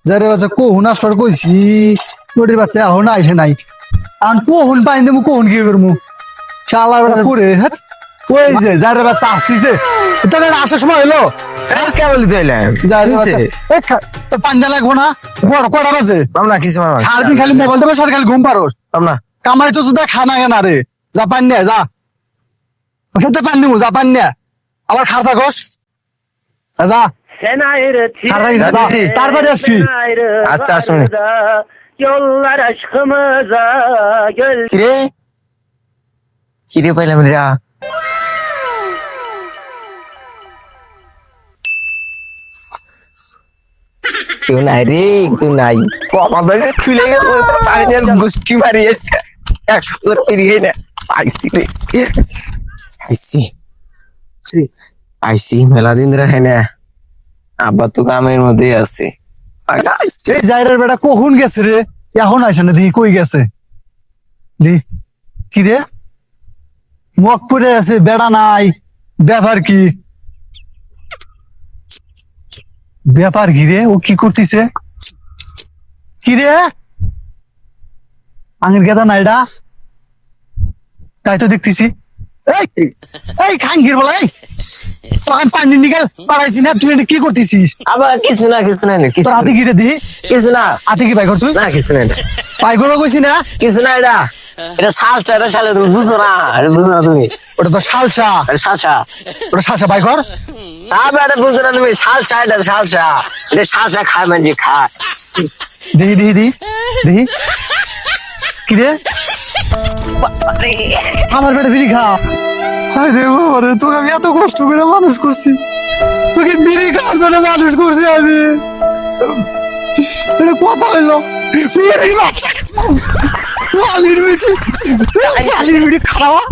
যারে বাচ্চা কোহুন আসবার কইছি ওটির বাচ্চা এখন আইসে নাই আর কোহুন পাইন দেবো কোহুন কি করবো শালা বেটা করে হ্যাঁ ওই যে যারে বাচ্চা আসতিছে তাহলে আসার সময় হলো কেবল দিলাম যারে বাচ্চা তো পাঞ্জা লাগবো না বড় কটা বাজে আমরা কিছু সারাদিন খালি মোবাইল দেবো সারা খালি ঘুম পারোস আমরা কামাই তো শুধু খানা কেনা রে যা পান নিয়ে যা খেতে পান দিবো যা পান নিয়ে আবার খাতা ঘষ যা তাড়াতাড়ি আসছি আচ্ছা আসুন Yollar aşkımıza göl কিরে কিরে পাইলাম রে কেউ নাই রে কেউ নাই কমা বাজে খুলে গেছে পানির গুষ্টি মারি আজকে 100 পেরিয়ে না পাইছি রে আইসি মেলা দিন রাখে না আব্বা তো কামের মধ্যে আছে এই জায়গার বেটা কখন গেছে রে এখন আইসে না দেখি কই গেছে দি কি রে মুখ পরে আছে বেড়া নাই ব্যাপার কি ব্যাপার কি রে ও কি করতেছে কি রে আঙের গেদা নাইডা তাই তো দেখতেছি এই খাঙ্গির বলা এই তোর পানি নিকাল পারাইছি না তুই কি করতেছিস আবার কিছু না তোর হাতে কি রে দিহি কিছু না হাতে কি পাই করছিস না কিছু না পাই করো কইছি না কিছু না এটা সালটা এটা সালে তুমি বুঝো না তুমি ওটা তো শালসা এটা সালসা ওটা শালসা পাই কর আবার এটা বুঝো না তুমি সালসা এটা সালসা খায় মানে খায় দেখি দেখি দেখি দেখি কি রে আমার পেটে বিড়ি খা হায় রে বাবারে তোকে আমি এত কষ্ট করে মানুষ করছি তোকে বিড়ি খাওয়ার জন্য মানুষ করছি আমি এটা কথা হইলো আলির বিড়ি খাওয়া